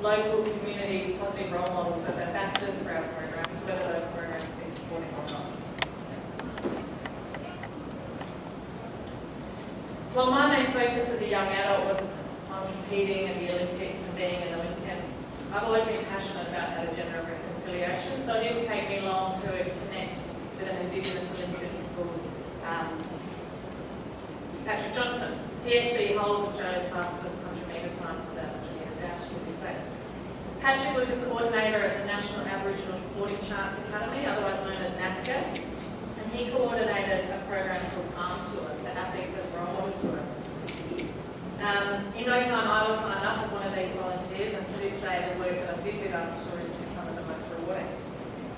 local community positive role models as ambassadors for our programs, whether those programs be supporting or not. Well, my main focus as a young adult was on competing in the Olympics and being an Olympian. I've always been passionate about that agenda of reconciliation, so it didn't take me long to connect with an Indigenous Olympian called Patrick Johnson. He actually holds Australia's fastest 100-metre time for that 100-metre dash to this day. Patrick was the coordinator at the National Aboriginal Sporting Chants Academy, otherwise known as NASCA, and he coordinated a program called Arm Tour, the Athletes as Role Model Tour. In no time I was signed up as one of these volunteers, and to this day the work that I did with Arm Tour has been some of the most rewarding.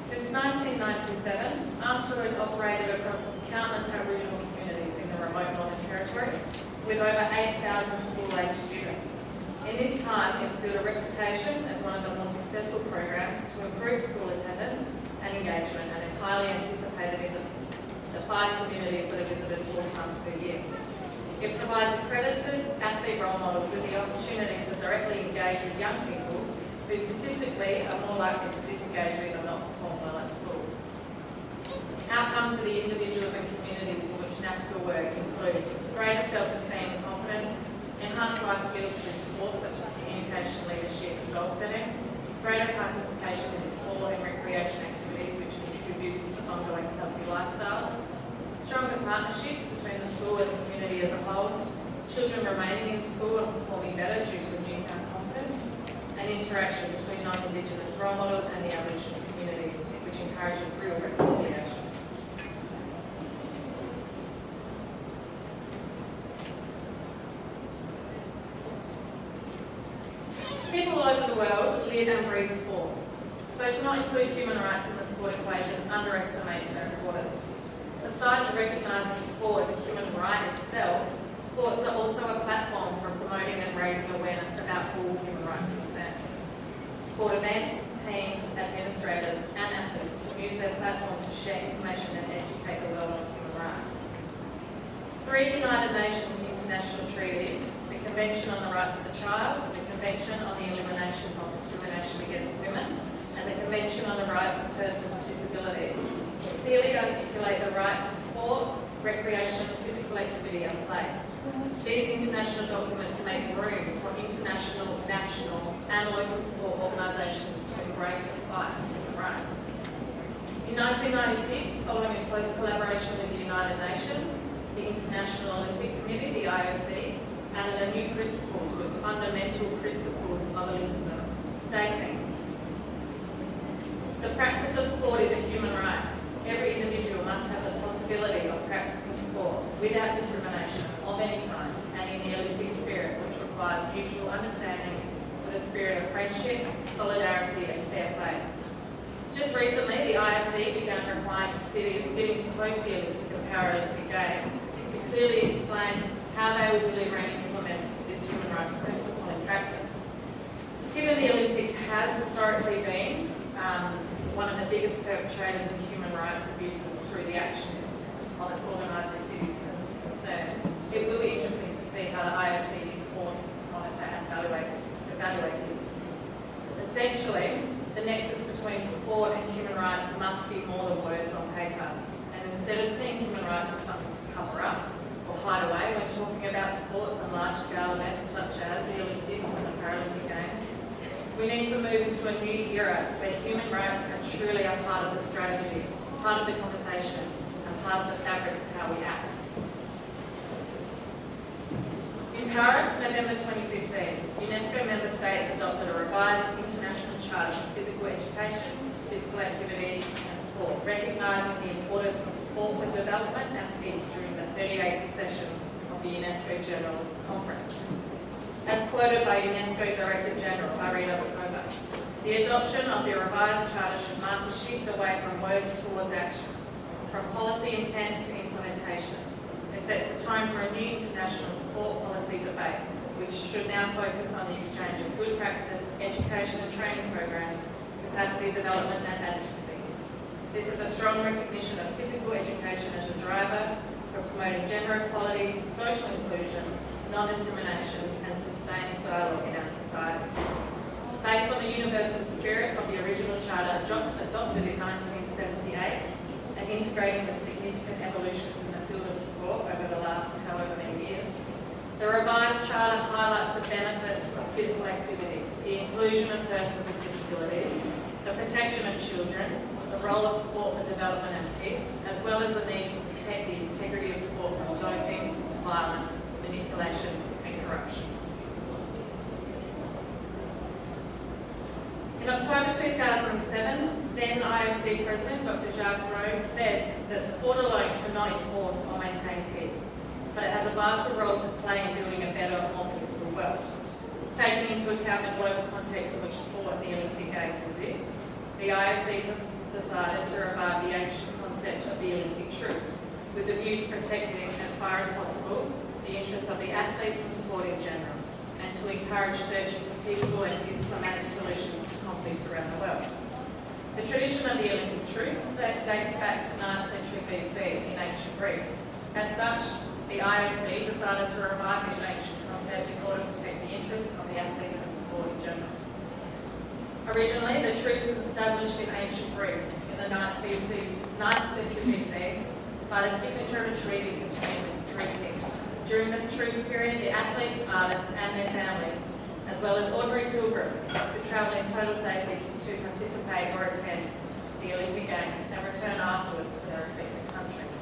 Since 1997, Arm Tour has operated across countless Aboriginal communities in the remote Northern Territory, with over 8,000 school-age students. In this time, it's built a reputation as one of the more successful programs to improve school attendance and engagement, and is highly anticipated in the 5 communities that are visited 4 times per year. It provides accredited athlete role models with the opportunity to directly engage with young people who statistically are more likely to disengage with or not perform well at school. Outcomes for the individuals and communities in which NASCA work include greater self-esteem and confidence, enhanced life skills through sport such as communication, leadership and goal setting, greater participation in sport and recreation activities which contributes to ongoing healthy lifestyles, stronger partnerships between the school and the community as a whole, children remaining in school and performing better due to newfound confidence, and interaction between non-Indigenous role models and the Aboriginal community, which encourages real reconciliation. People all over the world live and breathe sports, so to not include human rights in the sport equation underestimates their importance. Besides recognising sport as a human right itself, sports are also a platform for promoting and raising awareness about all human rights concerns. Sport events, teams, administrators and athletes can use their platform to share information and educate the world on human rights. 3 United Nations international treaties, the Convention on the Rights of the Child, the Convention on the Elimination of Discrimination Against Women, and the Convention on the Rights of Persons with Disabilities, clearly articulate the right to sport, recreation, physical activity and play. These international documents make room for international, national and local sport organisations to embrace the fight for human rights. In 1996, following a close collaboration with the United Nations, the International Olympic Committee, the IOC, added a new principle to its fundamental principles of Olympism, stating, "The practice of sport is a human right. Every individual must have the possibility of practicing sport without discrimination of any kind and in the Olympic spirit, which requires mutual understanding with a spirit of friendship, solidarity and fair play." Just recently, the IOC began requiring cities bidding to host the Olympic and Paralympic Games to clearly explain how they will deliver and implement this human rights principle in practice. Given the Olympics has historically been one of the biggest perpetrators of human rights abuses through the actions of its organisers cities concerned, it will be interesting to see how the IOC enforce, monitor and evaluate this. Essentially, the nexus between sport and human rights must be more than words on paper, and instead of seeing human rights as something to cover up or hide away when talking about sports and large-scale events such as the Olympics and the Paralympic Games, we need to move into a new era where human rights are truly a part of the strategy, part of the conversation, and part of the fabric of how we act. In Paris, November 2015, UNESCO member states adopted a revised international charter for physical education, physical activity and sport, recognising the importance of sport for development and peace during the 38th session of the UNESCO General Conference. As quoted by UNESCO Director General Marina Bokova, the adoption of the revised charter should mark a shift away from words towards action, from policy intent to implementation. It sets the tone for a new international sport policy debate, which should now focus on the exchange of good practice, education and training programs, capacity development and advocacy. This is a strong recognition of physical education as a driver for promoting gender equality, social inclusion, non-discrimination and sustained dialogue in our societies. Based adopted in 1978 and integrating the significant evolutions in the field of sport over the last however many years. The revised charter highlights the benefits of physical activity, the inclusion of persons with disabilities, the protection of children, the role of sport for development and peace, as well as the need to protect the integrity of sport from doping, violence, manipulation and corruption. In October 2007, then IOC President Dr. Jacques Rome said that sport alone cannot enforce or maintain peace, but it has a vital role to play in building a better, more peaceful world. Taking into account the global context in which sport and the Olympic Games exist, the IOC decided to revive the ancient concept of the Olympic truce, with the view to protecting, as far as possible, the interests of the athletes and sport in general, and to encourage searching for peaceful and diplomatic solutions to conflicts around the world. The tradition of the Olympic truce that dates back to 9th century BC in ancient Greece. As such, the IOC decided to revive this ancient concept in order to protect the interests of the athletes and sport in general. Originally, the truce was established in ancient Greece in the 9th century BC by the signature of a treaty between the three kings. During the truce period, the athletes, artists and their families, as well as ordinary pilgrims, could travel in total safety to participate or attend the Olympic Games and return afterwards to their respective countries.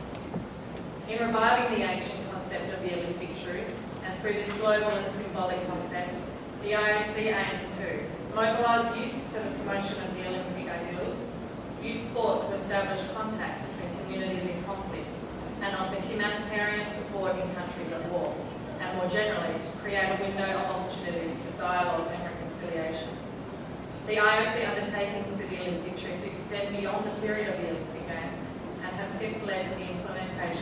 In reviving the ancient concept of the Olympic truce, and through this global and symbolic concept, the IOC aims to mobilise youth for the promotion of the Olympic ideals, use sport to establish contacts between communities in conflict, and offer humanitarian support in countries at war, and more generally, to create a window of opportunities for dialogue and reconciliation. The IOC undertakings for the Olympic truce extend beyond the period of the Olympic Games and have since led to the implementation